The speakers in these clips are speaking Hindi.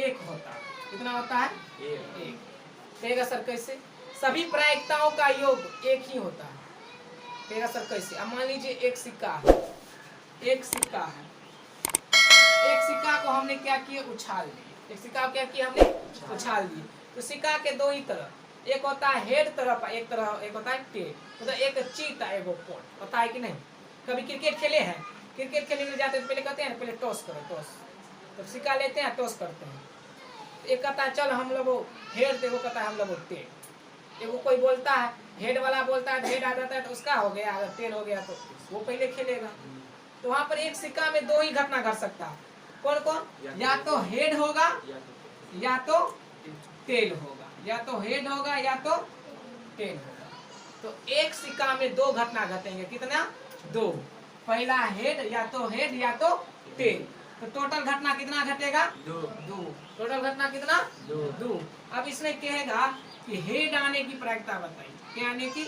एक होता है। कितना होता है? एक। कहेगा सर कैसे? सभी प्रायिकताओं का योग एक ही होता है। कहेगा सर कैसे? अब मान लीजिए एक सिक्का है, एक सिक्का है, एक सिक्का को हमने क्या किया? उछाल दिए। एक सिक्का को क्या किया हमने? उछाल दिए। तो सिक्का के दो ही तरफ, एक होता है हेड तरफ, एक तरफ एक होता है टेल। मतलब एक चीता एक पॉइंट होता है कि नहीं? कभी क्रिकेट खेले हैं? क्रिकेट खेलने में जाते हैं तो पहले कहते हैं पहले टॉस करो, टॉस। तो सिक्का लेते हैं, टॉस करते हैं। एक कहता है चल हम लोग हेड, वो कहता है हम लोग टेल। एगो कोई बोलता है, हेड वाला बोलता है, हेड आ जाता है तो उसका हो गया, अगर टेल हो गया तो वो पहले खेलेगा। तो वहां पर एक सिक्का में दो ही घटना घट सकता है। कौन कौन? या तो हेड होगा या तो टेल होगा, या तो हेड होगा या तो टेल होगा। तो एक सिक्का में दो घटना घटेंगे। कितना? दो। पहला हेड या तो टेल। तो टोटल घटना कितना घटेगा? दो। टोटल घटना कितना? दो। अब इसमें कहेगा कि हेड आने की प्रायिकता बताइए। क्या आने की?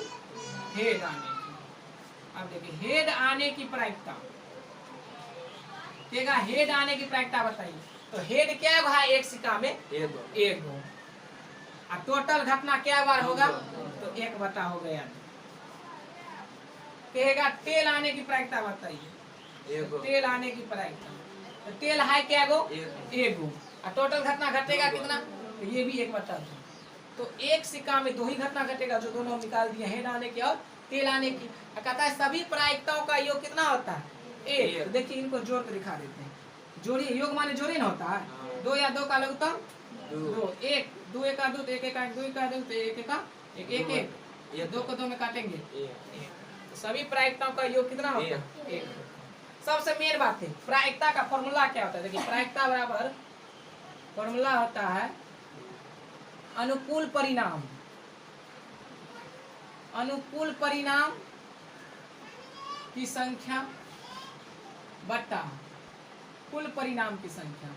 हेड आने की। अब देखिए हेड आने की प्रायिकता कहेगा, हेड आने की प्रायिकता बताइए। तो हेड क्या है एक सिक्का में? एक हो। और टोटल घटना क्या बार होगा? तो एक बटा हो गया। कहेगा टेल आने की प्रायिकता बताइए। टेल आने की प्रायिकता, तो टेल है क्या गो? एक गो। और टोटल घटना घटेगा कितना? तो ये भी एक बटा दो। तो एक सिक्का में दो ही घटना घटेगा जो दोनों निकाल दिए, हेड आने की और टेल आने की। कहता है सभी प्रायिकताओं का योग कितना होता है? एक। तो देखिए इनको जोड़ कर दिखा देते हैं। जोड़िए, योग माने जोड़िए ना होता है। दो या दो का लघुत्तम दो। एक दो एक का दो, एक एक का दो का दो, तो एक का एक एक एक, दो को दो में काटेंगे एक। तो सभी प्रायिकताओं का योग कितना होता है? एक। सबसे मेन बात है प्रायिकता का फॉर्मूला क्या होता है। देखिए प्रायिकता बराबर फॉर्मूला होता है अनुकूल परिणाम, अनुकूल परिणाम की संख्या बटा कुल परिणाम की संख्या,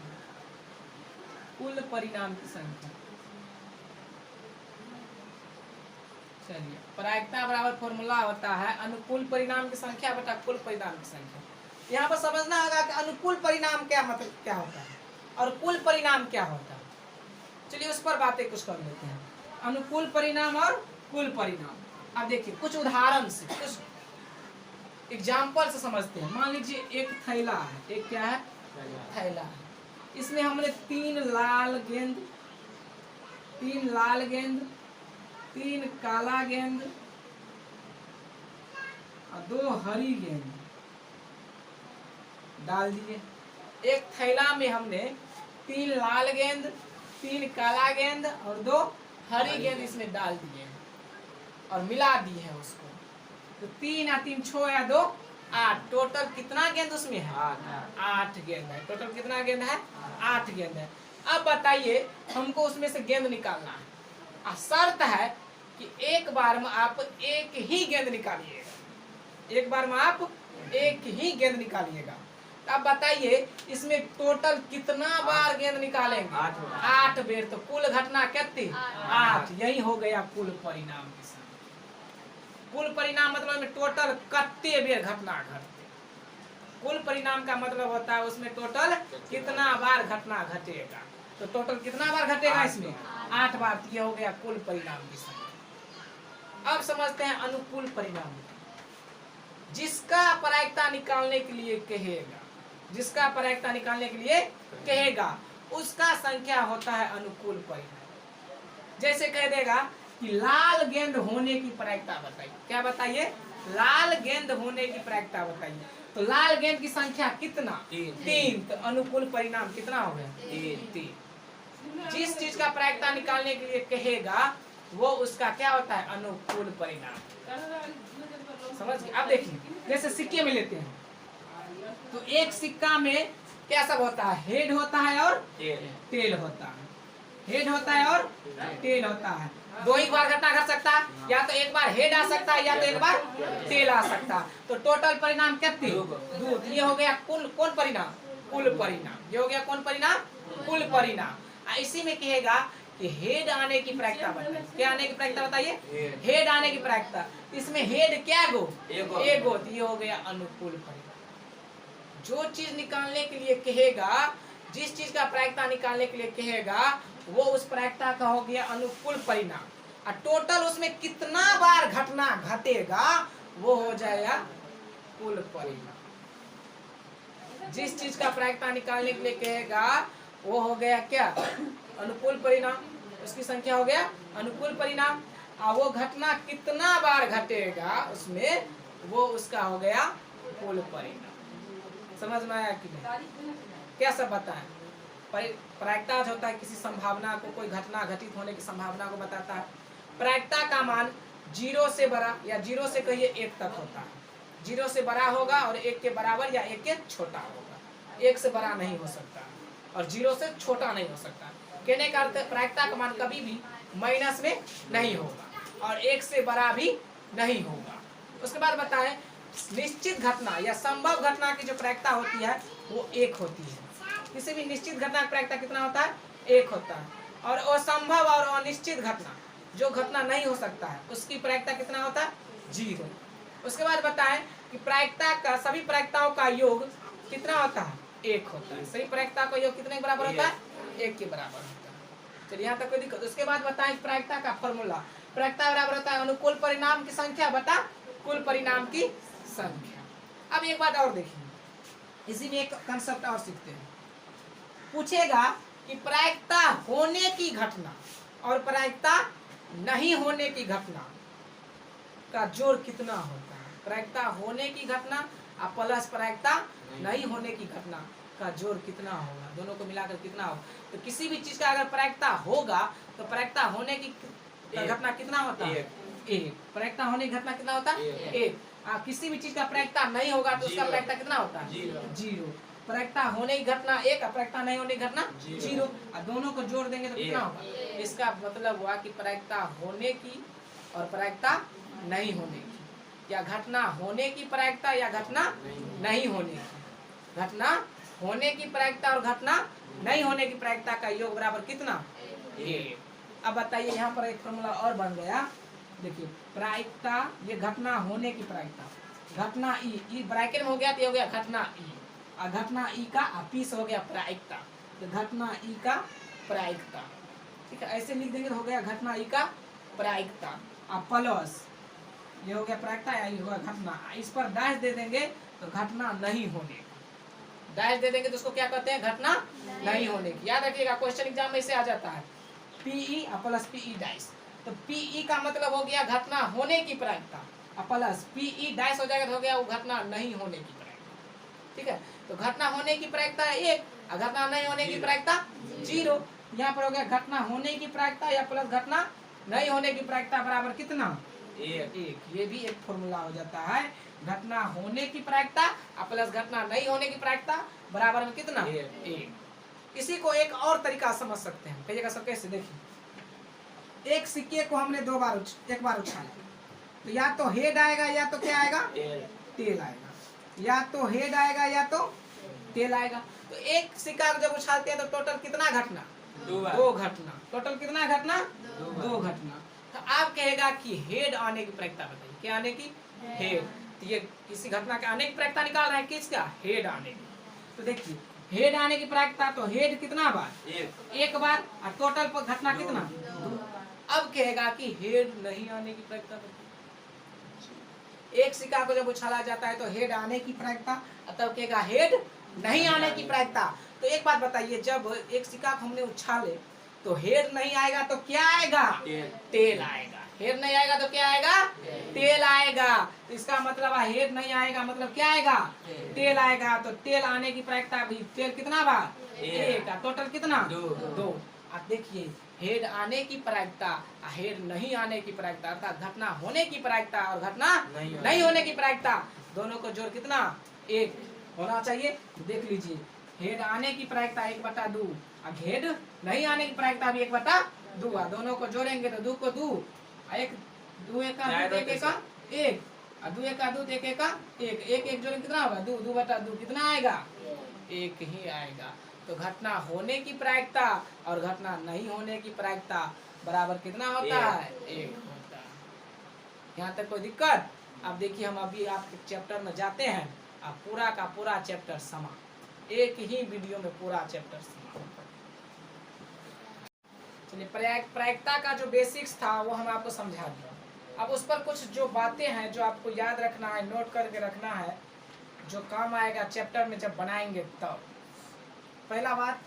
कुल परिणाम की संख्या। चलिए प्रायिकता बराबर फॉर्मूला होता है अनुकूल परिणाम की संख्या बटा कुल परिणाम की संख्या। यहाँ पर समझना होगा कि अनुकूल परिणाम क्या मतलब क्या होता है और कुल परिणाम क्या होता है। चलिए उस पर बातें कुछ कर लेते हैं। अनुकूल परिणाम और कुल परिणाम। अब देखिए कुछ उदाहरण से, कुछ एग्जाम्पल से समझते हैं। मान लीजिए एक थैला है, एक क्या है? थैला है। इसमें हमने तीन लाल गेंद, तीन काला गेंद और दो हरी गेंद डाल दिए। एक थैला में हमने तीन लाल गेंद, तीन काला गेंद और दो हरी गेंद इसमें डाल दिए और मिला दिए हैं उसको। तो तीन या तीन छो या दो आठ। टोटल कितना गेंद उसमें है? आठ गेंद है। टोटल कितना गेंद है? आठ गेंद है। अब बताइए हमको उसमें से गेंद निकालना है। शर्त है कि एक बार में आप एक ही गेंद निकालिएगा। एक बार में आप एक ही गेंद निकालिएगा। अब बताइए इसमें टोटल कितना बार गेंद निकालेंगे? आठ बेर। तो कुल घटना कितनी? आठ। यही हो गया कुल परिणाम के साथ। कुल परिणाम मतलब टोटल कितने बेर घटना घटते। कुल परिणाम का मतलब होता है उसमें टोटल कितना बार घटना घटेगा। तो टोटल कितना बार घटेगा इसमें? 8 बार। यह हो गया कुल परिणाम की संख्या। अब समझते हैं अनुकूल परिणाम। जिसका प्रायिकता निकालने के लिए कहेगा, जिसका प्रायिकता निकालने के लिए कहेगा उसका संख्या होता है अनुकूल परिणाम। जैसे कह देगा कि लाल गेंद होने की प्रायिकता बताइए। क्या बताइए? लाल गेंद होने की प्रायिकता बताइए। तो लाल गेंद की संख्या कितना? तीन। तो अनुकूल परिणाम कितना हो गया? तीन। जिस चीज का प्रायिकता निकालने के लिए कहेगा वो उसका क्या होता है? अनुकूल परिणाम। समझ गए? अब देखिए जैसे सिक्के में लेते हैं तो एक सिक्का में क्या सब होता है? हेड होता है और टेल होता है। हेड होता है और टेल होता है। दो ही बार घटना घट सकता है, या तो एक बार हेड आ सकता है या तो एक बार टेल आ सकता है। तो टोटल परिणाम कितने? दो। ये हो गया कुल कौन परिणाम? कुल परिणाम। ये हो गया कौन परिणाम? कुल परिणाम। इसी में कहेगा कि हेड आने की प्रायिकता बताइए। क्या आने की प्रायिकता बताइए? हेड आने की प्रायिकता। इसमें हेड क्या गो? एक गो। ये हो गया अनुकूल परिणाम। जो चीज निकालने के लिए कहेगा जिस चीज का प्रायिकता निकालने के लिए कहेगा वो उस प्रायिकता का हो गया अनुकूल परिणाम, और टोटल उसमें कितना बार घटना घटेगा वो हो जाएगा कुल परिणाम। जिस चीज का प्रायिकता निकालने के लिए कहेगा वो हो गया क्या, अनुकूल परिणाम, उसकी संख्या हो गया अनुकूल परिणाम, और वो घटना कितना बार घटेगा उसमें वो उसका हो गया कुल परिणाम। समझ में आया कि नहीं? क्या सब बताएं? प्रायिकता होता है किसी संभावना को, कोई घटना घटित होने की संभावना को बताता है। प्रायिकता का मान 0 से बड़ा या 0 से कहिए 1 तक होता है। 0 से बड़ा होगा और 1 के बराबर या 1 के छोटा होगा। 1 से बड़ा नहीं हो सकता और 0 से छोटा नहीं हो सकता। कहने का अर्थ प्रायिकता का मान कभी भी माइनस में नहीं होगा और 1 से बड़ा भी नहीं होगा। उसके बाद बताएं निश्चित घटना या संभव घटना की जो प्रायिकता होती है वो 1 होती है। किसी भी निश्चित घटना की प्रायिकता कितना होता है? 1 होता है। और असंभव और अनिश्चित घटना, जो घटना नहीं हो सकता है, उसकी प्रायिकता कितना होता है? 0। उसके बाद बताएं कि प्रायिकता का सभी प्रायिकताओं का योग कितना होता है? 1 होता है। सभी प्रायिकता का योग कितने के बराबर होता है? 1 के बराबर होता है। चलिए यहाँ तक कोई दिक्कत? उसके बाद बताएं प्रायिकता का फॉर्मूला। प्रायिकता बराबर होता है अनुकूल परिणाम की संख्या बटा कुल परिणाम की संख्या। अब एक बात और देखिए, इसी में एक कंसेप्ट और सीखते हैं। पूछेगा कि प्रायिकता होने की घटना और प्रायिकता नहीं होने की घटना का जोड़ कितना होता है? प्रायिकता होने की घटना और प्लस प्रायिकता नहीं होने की घटना का जोड़ कितना होगा? दोनों को मिलाकर कितना होगा? तो किसी भी चीज का अगर प्रायिकता होगा तो प्रायिकता होने की घटना कितना होता है? 1। प्रायिकता होने की घटना कितना होता है? 1। किसी भी चीज का प्रायिकता नहीं होगा तो उसका प्रायिकता कितना होता है? 0। प्रायिकता होने की घटना 1 और प्रायिकता नहीं होने की घटना 0, और दोनों को जोड़ देंगे तो कितना होगा? इसका मतलब हुआ कि प्रायिकता होने की और प्रायिकता नहीं होने की, या घटना होने की प्रायिकता या घटना नहीं होने की, घटना होने की प्रायिकता और घटना नहीं होने की प्रायिकता का योग बराबर कितना? 1। अब बताइए यहाँ पर एक फॉर्मूला और बन गया। देखिए प्रायिकता, ये घटना होने की प्रायिकता, घटना ई ब्रैकेट में हो गया तो ये हो गया घटना ई, और घटना ई का पीस हो गया प्रायिकता, तो घटना ई का प्रायिकता। ठीक है, ऐसे लिख देंगे तो हो गया घटना ई का प्रायिकता, और प्लस ये हो गया प्रायिकता या ये होगा घटना। इस पर डैश दे देंगे तो घटना नहीं होने, डैश दे देंगे तो उसको क्या कहते हैं? घटना नहीं होने की। याद रखिएगा क्वेश्चन एग्जाम में से आ जाता है पीई प्लस पीई डैश। तो पीई का मतलब हो गया घटना होने की प्रायिकता, और प्लस पीई डैश हो जाएगा तो हो गया वो घटना नहीं होने की प्रायिकता। ठीक है, तो घटना होने की प्रायिकता 1 और घटना नहीं होने की प्रायिकता 0। यहाँ पर हो गया घटना होने की प्रायिकता या प्लस घटना नहीं होने की प्रायिकता बराबर कितना? 1। ये भी एक फॉर्मूला हो जाता है। घटना होने की प्रायिकता प्लस घटना नहीं होने की प्रायिकता बराबर में कितना? 1। इसी को एक और तरीका समझ सकते हैं, कहिएगा सब कैसे? देखिए एक सिक्के को हमने एक बार उछाला तो या तो हेड आएगा या तो क्या आएगा? टेल आएगा। या तो हेड आएगा या तो टेल आएगा। तो एक सिक्का जब उछालते हैं तो टोटल कितना घटना? 2 घटना। टोटल कितना घटना? 2 घटना। तो आप कहेगा कि हेड आने की प्रायिकता बताइए। क्या आने की? हेड। तो ये किसी घटना के आने की प्रायिकता निकाल रहा है, किसका? हेड आने की। तो देखिए हेड आने की प्रायिकता, तो हेड कितना बार? 1 बार, और टोटल पर घटना कितना? 2। अब कहेगा कि हेड नहीं आने की प्रायिकता बताइए। एक सिक्का को जब उछाला जाता है तो हेड आने की प्रायिकता, तब कहेगा हेड नहीं आने की प्रायिकता। तो एक बात बताइए, जब एक सिक्का को हमने उछाले तो हेड नहीं आएगा तो क्या आएगा? टेल आएगा। हेड नहीं आएगा तो क्या आएगा? टेल आएगा। तो इसका मतलब हेड नहीं आएगा मतलब क्या आएगा? टेल आएगा। तो टेल आने की प्रायिकता भी, टेल कितना बार? 1। टोटल कितना? 2। अब देखिए हेड आने की प्रायिकता, हेड नहीं आने की प्रायिकता, अर्थात घटना होने की प्रायिकता और घटना नहीं होने की प्रायिकता, दोनों को जोड़ कितना? 1 होना चाहिए। देख लीजिए हेड आने की प्रायिकता 1/2 और हेड नहीं आने की प्रायिकता भी 1/2। दोनों को जोड़ेंगे तो 2 को 2, 1 2 1 का 2 1 1 और 2 1 का 2 1 1 का 1 1 1 जोड़ेंगे कितना होगा? 2 2/2 कितना आएगा? 1 ही आएगा। तो घटना होने की प्रायिकता और घटना नहीं होने की प्रायिकता बराबर कितना होता है? 1 होता है। यहाँ तक कोई दिक्कत? अब देखिए हम अभी आपके चैप्टर में जाते हैं, अब पूरा का पूरा चैप्टर समा एक ही वीडियो में पूरा चैप्टर सीखा। चलिए, प्रायिकता का जो बेसिक्स था वो हम आपको समझा दिया। अब उस पर कुछ जो बातें हैं जो आपको याद रखना है, नोट करके रखना है, जो काम आएगा चैप्टर में जब बनाएंगे तब। पहला बात,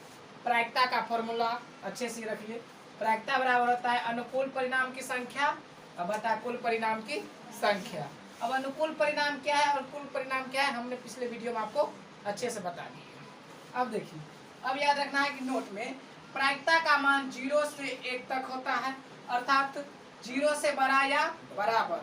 प्रायिकता का फॉर्मूला अच्छे से रखिए। प्रायिकता बराबर होता है अनुकूल परिणाम की संख्या बटा कुल परिणाम की संख्या। अब अनुकूल परिणाम क्या है और कुल परिणाम क्या है हमने पिछले वीडियो में आपको अच्छे से बता दिया। अब देखिए, अब याद रखना है कि नोट में प्रायिकता का मान 0 से 1 तक होता है, अर्थात 0 से बड़ा या बराबर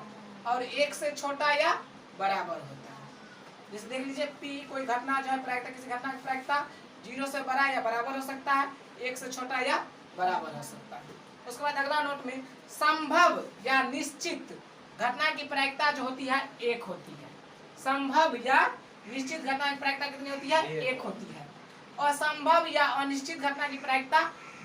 और 1 से छोटा या बराबर होता है। जैसे देख लीजिए, पी कोई घटना जो है प्रायिकता, किसी घटना की प्रायिकता 0 से बड़ा या बराबर हो सकता है, 1 से छोटा या बराबर हो सकता है। उसके बाद अगला नोट में संभव या निश्चित घटना की प्रायिकता जो होती है 1 होती है। संभव या निश्चित घटना की प्रायिकता कितनी होती है? 1 होती है। असंभव या अनिश्चित घटना की प्रायिकता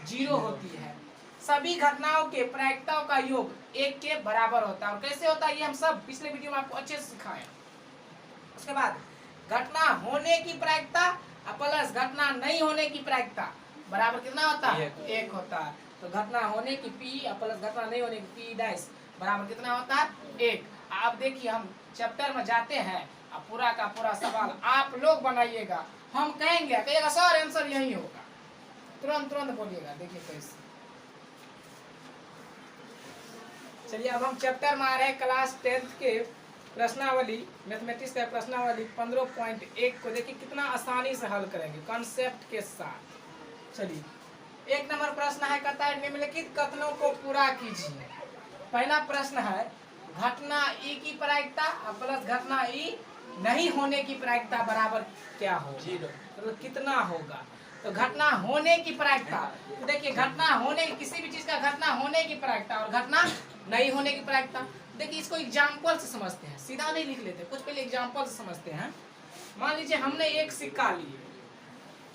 0 होती है। सभी घटनाओं के प्रायिकताओं का योग 1 के बराबर होता है। और कैसे होता है ये हम सब पिछले वीडियो में आपको अच्छे से सिखाए। उसके बाद घटना होने की प्रायिकता प्लस घटना नहीं होने की प्रायिकता बराबर कितना होता है? 1 होता है। तो घटना होने की पी प्लस घटना नहीं होने की पी डैश बराबर कितना होता है? 1। आप देखिए, हम चैप्टर में जाते हैं, अब पूरा का पूरा सवाल आप लोग बनाइएगा, हम कहेंगे सर आंसर यही होगा, तुरंत तुरंत बोलिएगा। देखिए कैसे। चलिए, अब हम चैप्टर में आ रहे हैं क्लास 10th के प्रश्नावली, मैथमेटिक्स का प्रश्नावली 15.1 को। देखिए कितना आसानी से हल करेंगे कॉन्सेप्ट के साथ। चलिए, 1 नंबर प्रश्न है, कहता है निम्नलिखित कथनों को पूरा कीजिए। पहला प्रश्न है घटना ई की प्रायिकता प्लस घटना ई नहीं होने की प्रायिकता बराबर क्या होगा? 0। तो कितना होगा? तो घटना होने की प्रायिकता, तो देखिए घटना होने, किसी भी चीज का घटना होने की प्रायिकता और घटना नहीं होने की प्रायिकता। देखिए इसको एग्जाम्पल से समझते हैं, सीधा नहीं लिख लेते, कुछ पहले एग्जाम्पल से समझते हैं। मान लीजिए हमने एक सिक्का लिए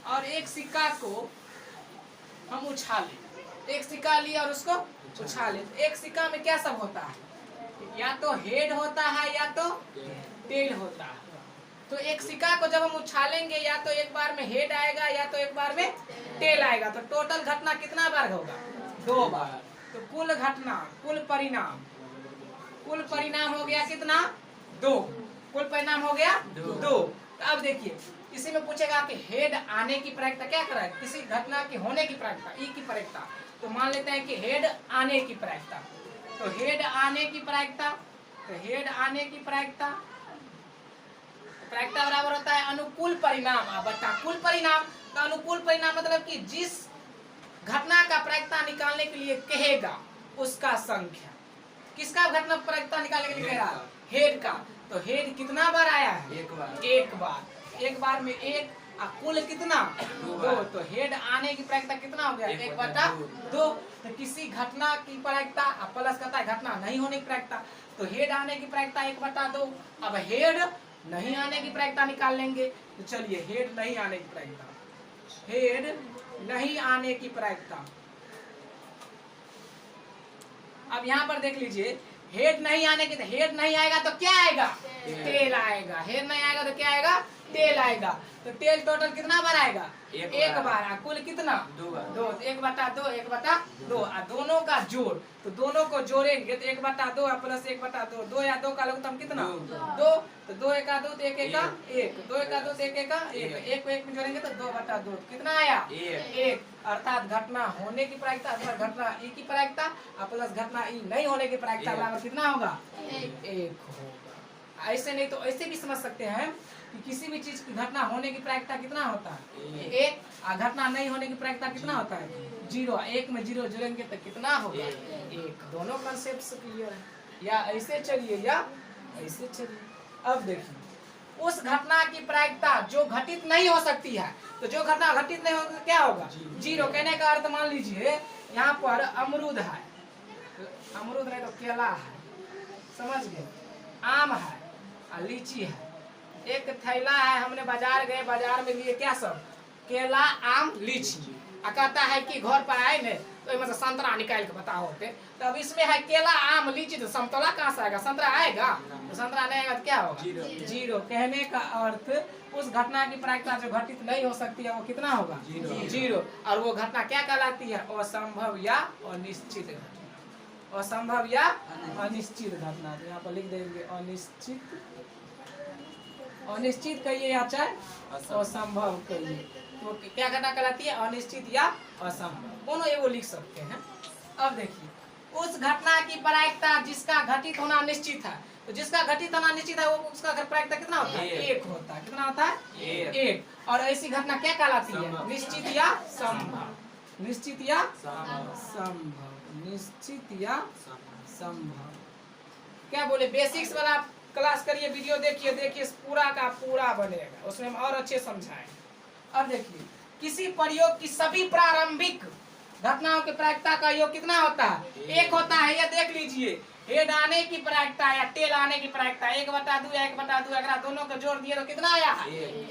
और एक सिक्का को हम उछाले, एक सिक्का लिया और उसको उछाले। एक सिक्का में क्या सब होता है? या तो हेड होता है या तो टेल होता है। तो एक सिक्का को जब हम उछालेंगे या तो एक बार में हेड आएगा या तो एक बार में टेल आएगा। तो टोटल घटना कितना बार होगा? 2 बार। तो कुल घटना, कुल परिणाम हो गया कितना? 2। कुल परिणाम हो गया 2। तो अब देखिए, इसी में पूछेगा कि हेड आने की प्रायिकता क्या करा है? किसी घटना की होने की प्रायिकता, ई की प्रायिकता। तो मान लेते हैं कि हेड आने की प्रायिकता। तो हेड आने की प्रायिकता, तो हेड आने की प्रायिकता बराबर होता है अनुकूल परिणाम बटा कुल परिणाम। तो अनुकूल परिणाम मतलब कि जिस घटना का प्रायिकता निकालने के लिए कहेगा उसका संख्या। किसका घटना प्रायिकता निकालने के लिए कह रहा है? हेड का। तो हेड कितना बार आया है? 1 बार। एक बार में 1 और कुल कितना? 2। तो हेड आने की प्रायिकता कितना हो गया? 1/2। तो किसी घटना की प्रायिकता प्लस कहता है घटना नहीं होने की प्रायिकता। तो हेड आने की प्रायिकता 1/2। अब हेड नहीं आने की प्रायिकता निकाल लेंगे। तो चलिए, हेड नहीं आने की प्रायिकता, हेड नहीं आने की प्रायिकता। अब यहाँ पर देख लीजिए, हेड नहीं आने की, हेड नहीं आएगा तो क्या आएगा? टेल आएगा। हेड नहीं आएगा तो क्या आएगा? टेल आएगा। तो टेल टोटल कितना बार आएगा? 1 बार। कुल कितना? 2 बार। 1/2 1/2 और दोनों का जोड़, तो दोनों को जोड़ेंगे तो 1/2 प्लस 1/2, 2 या 2 का लघुत्तम कितना? 2। तो 2 1 2 1 1 1, 2 1 2 1 1 1, 1 को 1 में जोड़ेंगे तो 2/2। कितना आया? 1। अर्थात घटना होने की प्रायिकता अथवा घटना ई की प्रायिकता प्लस घटना ई नहीं होने की प्रायिकता बराबर कितना होगा? 1 होगा। ऐसे नहीं तो ऐसे भी समझ सकते हैं कि किसी भी चीज की घटना होने की प्रायिकता कितना होता है? 1। और घटना नहीं होने की प्रायिकता कितना होता है? 0। 1 में 0 जोड़ेंगे तो कितना होगा? 1। दोनों कॉन्सेप्ट से क्लियर है। या ऐसे चलिए या ऐसे चलिए। अब देखिए, उस घटना की प्रायिकता जो घटित नहीं हो सकती है, तो जो घटना घटित नहीं होगी क्या होगा? 0। कहने का अर्थ मान लीजिए यहाँ पर अमरूद है, अमरूद नहीं तो केला है, समझ गए? आम है और लीची है। एक थैला है, हमने बाजार गए, बाजार में लिए क्या सब? केला, आम, लीची। कहता है कि घर पर आए ने तो इसमें से संतरा निकाल के बताओ होते। तो अब इसमें है केला, आम, लीची, तो समतोला कहाँ से आएगा? संतरा आएगा? तो संतरा नहीं आएगा तो क्या होगा? जीरो। कहने का अर्थ उस घटना की प्रायिकता जो घटित नहीं हो सकती है वो कितना होगा? जीरो। और वो घटना क्या कहलाती है? असंभव या अनिश्चित घटना। असंभव या अनिश्चित घटना। तो यहाँ पर लिख देंगे अनिश्चित, अनिश्चित कहिए या चाहे असंभव कहिए, तो क्या घटना कहलाती है? अनिश्चित या असंभव, दोनों ये वो लिख सकते हैं। अब देखिए उस घटना की प्रायिकता जिसका घटित होना निश्चित है, तो जिसका घटित होना निश्चित है वो उसका प्रायिकता कितना होता है? एक होता है। कितना होता है? एक। और ऐसी घटना क्या कहलाती है? निश्चित या संभव। निश्चित या संभव। निश्चित या संभव। क्या बोले? बेसिक्स वाला क्लास करिए, वीडियो देखिए, देखिए पूरा का पूरा बनेगा, उसमें हम और अच्छे समझाएंगे। अब देखिए किसी प्रयोग की सभी प्रारंभिक घटनाओं की प्रायिकता का योग कितना होता है? एक होता है। ये देख लीजिए, हेड आने की प्रायिकता या टेल आने की प्रायिकता 1/2 या 1/2, अगर दोनों को जोड़ दिए तो कितना आया?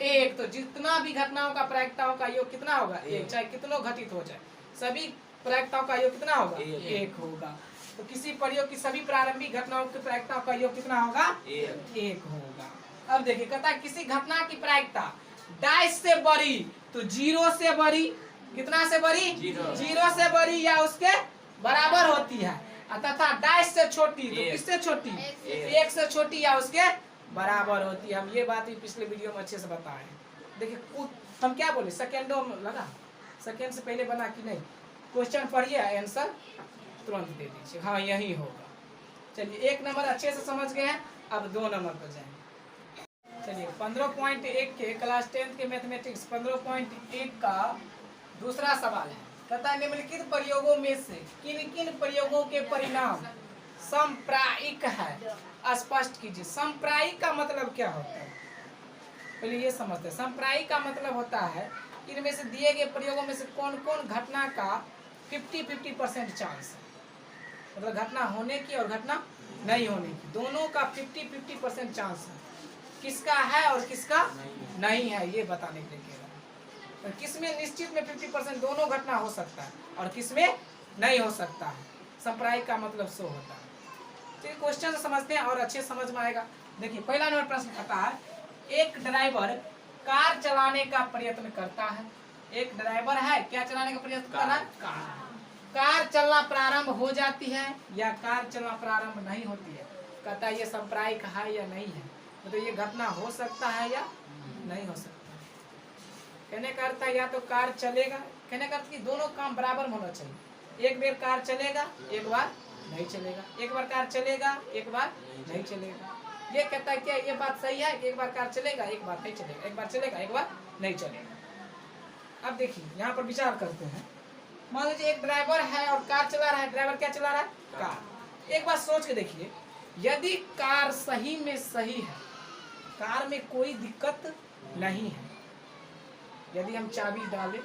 एक। तो जितना भी घटनाओं का प्रायिकताओं का योग कितना होगा? एक। चाहे कितनों घटित हो जाए, सभी प्रायिकताओं का योग कितना होगा? एक होगा। तो किसी प्रयोग की सभी प्रारंभिक घटनाओं की प्रायिकताओं का योग कितना होगा? एक होगा। अब देखिए कहता है किसी घटना की प्रायिकता डैश से बड़ी तो जीरो से बड़ी, कितना से बड़ी? जीरो से बड़ी या उसके बराबर होती है, तथा डैश से छोटी तो किससे छोटी? एक से छोटी या उसके बराबर होती है। हम ये बात भी पिछले वीडियो में अच्छे से बताए। देखिए हम क्या बोले, सेकेंडों में लगा, सेकेंड से पहले बना कि नहीं? क्वेश्चन पढ़िए, आंसर तुरंत दे दीजिए, हाँ यही होगा। चलिए 1 नंबर अच्छे से समझ गए हैं, अब 2 नंबर पर जाएंगे। चलिए 15.1 के क्लास 10 के मैथमेटिक्स 15.1 का दूसरा सवाल है। कहता है निम्नलिखित प्रयोगों में से किन किन प्रयोगों के परिणाम समप्रायिक है? स्पष्ट कीजिए। समप्रायिक का मतलब क्या होता है? पहले ये समझते हैं। समप्रायिक का मतलब होता है इनमें से दिए गए प्रयोगों में से कौन कौन घटना का 50-50% चांस है, मतलब घटना होने की और घटना नहीं होने की, दोनों का 50-50% चांस है। किसका है और किसका नहीं है ये बताने के लिए कह रहा है। और किसमें निश्चित में 50% दोनों घटना हो सकता है और किसमें नहीं हो सकता है। संप्रायिक का मतलब सो होता है। तो क्वेश्चन से समझते हैं और अच्छे समझ में आएगा। देखिए पहला नंबर प्रश्न कहता है एक ड्राइवर कार चलाने का प्रयत्न करता है। एक ड्राइवर है, क्या चलाने का प्रयत्न कर रहा है? कार चलना प्रारंभ हो जाती है या कार चलना प्रारंभ नहीं होती है। कहता है ये संप्रायिक है या नहीं है, मतलब ये घटना हो सकता है या नहीं हो सकता। कहने का अर्थ है या तो कार चलेगा, कहने का अर्थ कि दोनों काम बराबर होना चाहिए। एक बार कार चलेगा, एक बार नहीं चलेगा, एक बार कार चलेगा, एक बार नहीं चलेगा। ये कहता है क्या ये बात सही है कि एक बार कार चलेगा, एक बार नहीं चलेगा, एक बार चलेगा, एक बार नहीं चलेगा। अब देखिए यहाँ पर विचार करते हैं। मान लीजिए एक ड्राइवर है और कार चला रहा है। ड्राइवर क्या चला रहा है? कार। एक बार सोच के देखिए, यदि कार सही में सही है, कार में कोई दिक्कत नहीं है, यदि हम चाबी डालें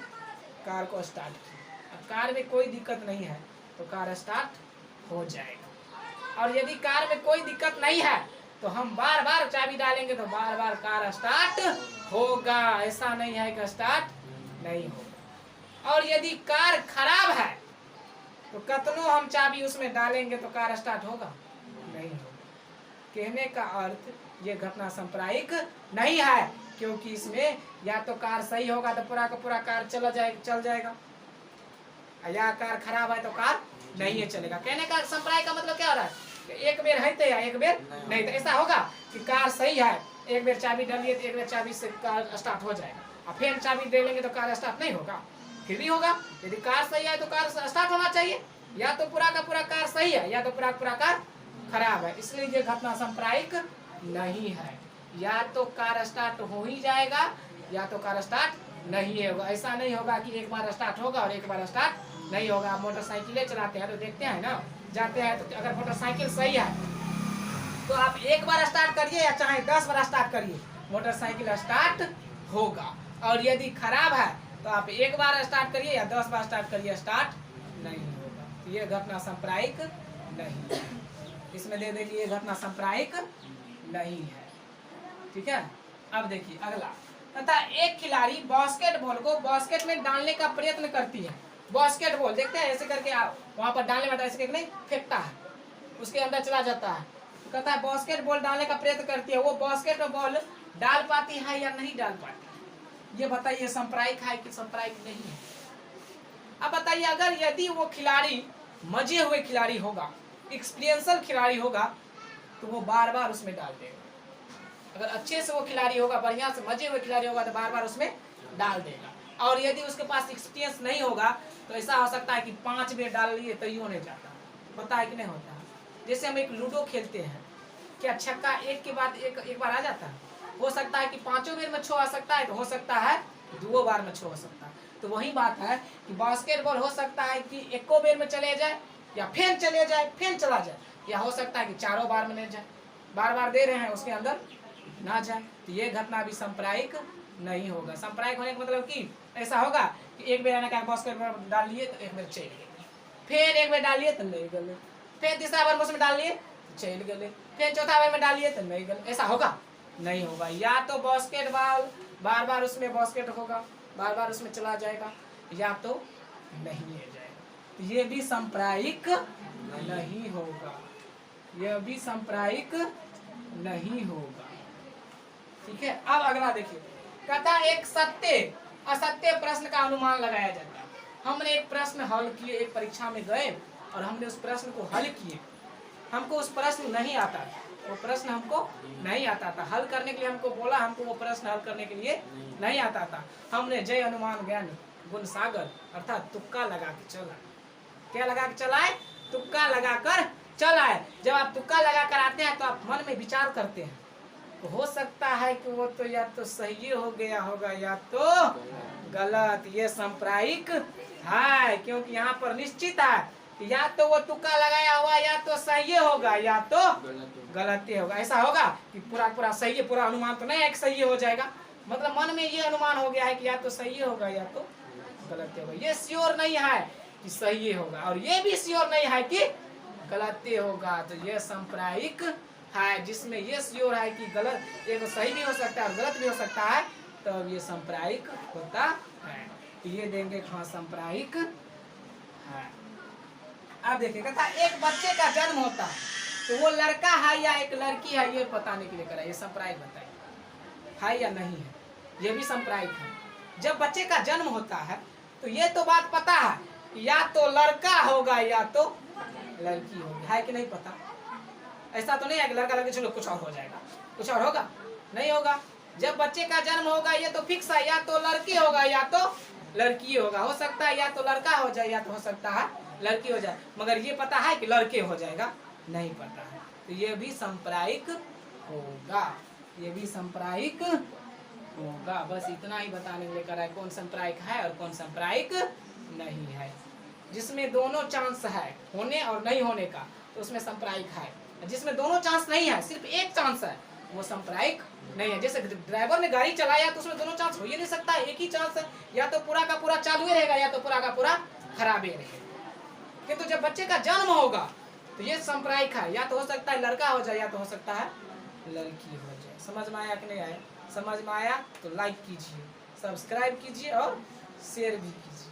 कार को स्टार्ट किए और कार में कोई दिक्कत नहीं है तो कार स्टार्ट हो जाएगा। और यदि कार में कोई दिक्कत नहीं है तो हम बार बार चाबी डालेंगे तो बार बार कार स्टार्ट होगा। ऐसा नहीं है कि स्टार्ट नहीं होगा। और यदि कार खराब है तो कतनो हम चाबी उसमें डालेंगे तो कार स्टार्ट होगा? नहीं होगा। कहने का अर्थ ये घटना संप्रायिक नहीं है, क्योंकि इसमें या तो कार सही होगा तो पूरा का पूरा कार चल जाएगा, या कार खराब है तो कार नहीं चलेगा। कहने का संप्रायिक का मतलब क्या हो रहा है? एक बेर है तो या एक बेर नहीं। तो ऐसा होगा कि कार सही है, एक बेर चाबी डालिए तो एक बेर चाबी से कार स्टार्ट हो जाएगा, और फिर चाबी दे लेंगे तो कार स्टार्ट नहीं होगा? फिर भी होगा। यदि कार सही है तो कार स्टार्ट होना चाहिए। या तो पूरा का पूरा कार सही है या तो पूरा का पूरा कार खराब है। इसलिए ये घटना संप्रायिक नहीं है। या तो कार स्टार्ट हो ही जाएगा या तो कार स्टार्ट नहीं होगा। ऐसा नहीं होगा कि एक बार स्टार्ट होगा और एक बार स्टार्ट नहीं होगा। आप मोटरसाइकिलें चलाते हैं तो देखते हैं ना, जाते हैं तो अगर मोटरसाइकिल सही है तो आप एक बार स्टार्ट करिए या चाहे 10 बार स्टार्ट करिए, मोटरसाइकिल स्टार्ट होगा। और यदि खराब है तो आप एक बार स्टार्ट करिए या 10 बार स्टार्ट करिए, स्टार्ट नहीं होगा। तो ये घटना संप्रायिक नहीं है। इसमें दे देखिए घटना संप्रायिक नहीं है। ठीक है। अब देखिए अगला तथा एक खिलाड़ी बास्केटबॉल को बास्केट में डालने का प्रयत्न करती है। बास्केटबॉल देखते हैं ऐसे करके आप वहां पर डालने वाला ऐसे करके नहीं फेंकता है, उसके अंदर चला जाता है, कहता है बास्केटबॉल डालने का प्रयत्न करती है, वो बास्केटबॉल डाल पाती है या नहीं डाल पाती है? ये बताइए सांप्रायिक है कि सांप्रायिक नहीं है? अब बताइए अगर यदि वो खिलाड़ी मजे हुए खिलाड़ी होगा, एक्सपीरियंसल खिलाड़ी होगा, तो वो बार बार उसमें डाल देगा। अगर अच्छे से वो खिलाड़ी होगा, बढ़िया से मजे हुए खिलाड़ी होगा, तो बार बार उसमें डाल देगा। और यदि उसके पास एक्सपीरियंस नहीं होगा तो ऐसा हो सकता है कि 5 बेर डाल लिए तो यूँ नहीं जाता, पता है कि नहीं होता। जैसे हम एक लूडो खेलते हैं, क्या छक्का एक के बाद एक बार आ जाता है? हो सकता है कि 5 बेर में छो आ सकता है, तो हो सकता है 2 बार में छो हो सकता है। तो वही बात है कि बास्केटबॉल हो सकता है कि 1 बेर में चले जाए, या फिर चले जाए फिर चला जाए, या हो सकता है कि 4 बार में नहीं जाए, बार बार दे रहे हैं उसके अंदर ना जाए। तो ये घटना भी सांप्रायिक नहीं होगा। सांप्रायिक होने का मतलब कि ऐसा होगा कि 1 बेर आने का बास्केटबॉल डाल लिए तो 1 बेर चल गए, फिर 1 बेर डाल लिए तो नहीं गए, फिर तीसरा बार उसमें डाल लिए तो चल गए, फिर चौथा बार में डाल लिए तो नहीं गए। ऐसा होगा? नहीं होगा। या तो बास्केटबॉल बार बार उसमें बास्केट होगा, बार बार उसमें चला जाएगा, या तो नहीं ले जाएगा। तो ये भी सांप्रायिक नहीं होगा, यह भी सांप्रायिक नहीं होगा। ठीक है। अब अगला देखिए, कहता एक सत्य असत्य प्रश्न का अनुमान लगाया जाता है। हमने एक प्रश्न हल किए, एक परीक्षा में गए और हमने उस प्रश्न को हल किए, हमको उस प्रश्न नहीं आता था, वो प्रश्न हमको नहीं आता था, हल करने के लिए हमको बोला, हमको वो प्रश्न हल करने के लिए नहीं आता था। हमने जय अनुमान ज्ञान गुण सागर अर्थात तुक्का लगा के चला। क्या लगा के चलाए? तुक्का लगाकर चलाए। जब आप तुक्का लगाकर आते हैं तो आप मन में विचार करते हैं, तो हो सकता है कि वो तो या तो सही हो गया होगा या तो गलत। ये सांप्रायिक है, क्योंकि यहाँ पर निश्चित है कि या तो वो तुक्का लगाया हुआ या तो सही होगा या तो गलत होगा। ऐसा होगा कि पूरा सही है, पूरा अनुमान तो नहीं है कि सही हो जाएगा, मतलब मन में ये अनुमान हो गया है कि या तो सही होगा या तो गलत होगा। ये श्योर नहीं है कि सही होगा और ये भी श्योर नहीं है कि गलत होगा। तो ये सांप्रायिक है, जिसमें ये श्योर है कि गलत एक सही भी हो सकता है और गलत भी हो सकता है, तो अब ये सांप्रायिक होता है। तो ये देंगे हाँ सांप्रायिक है। अब देखिएगा था एक बच्चे का जन्म होता है तो वो लड़का है या एक लड़की है, ये बताने के लिए करा। ये सांप्रायिक बताइए है या नहीं है? ये भी सांप्रायिक है। जब बच्चे का जन्म होता है तो ये तो बात पता है कि या तो लड़का होगा या तो लड़की होगी, है कि नहीं पता? ऐसा तो नहीं है कि लड़का लड़की चलो कुछ और हो जाएगा, कुछ और होगा? नहीं होगा। जब बच्चे का जन्म होगा ये तो फिक्स है, या तो लड़की होगा या तो लड़की होगा। हो सकता है या तो लड़का हो जाए या तो हो सकता है लड़की हो जाए, मगर ये पता है कि लड़के हो जाएगा नहीं पता है। तो ये भी सांप्रायिक होगा, ये भी सांप्रायिक होगा। बस इतना ही बताने के लिए करा है कौन सांप्रायिक है और कौन सांप्रायिक नहीं है। जिसमें दोनों चांस है होने और नहीं होने का तो उसमें सांप्रायिक है, जिसमें दोनों चांस नहीं है सिर्फ एक चांस है वो सांप्रायिक नहीं है। जैसे ड्राइवर ने गाड़ी चलाया तो उसमें दोनों चांस हो ही नहीं सकता, एक ही चांस है, या तो पूरा का पूरा चालू ही रहेगा या तो पूरा का पूरा खराब ही रहेगा। किंतु जब बच्चे का जन्म होगा तो ये सांप्रायिक है, या तो हो सकता है लड़का हो जाए या तो हो सकता है लड़की हो जाए। समझ में आया कि नहीं आया? समझ में आया तो लाइक कीजिए, सब्सक्राइब कीजिए और शेयर भी कीजिए।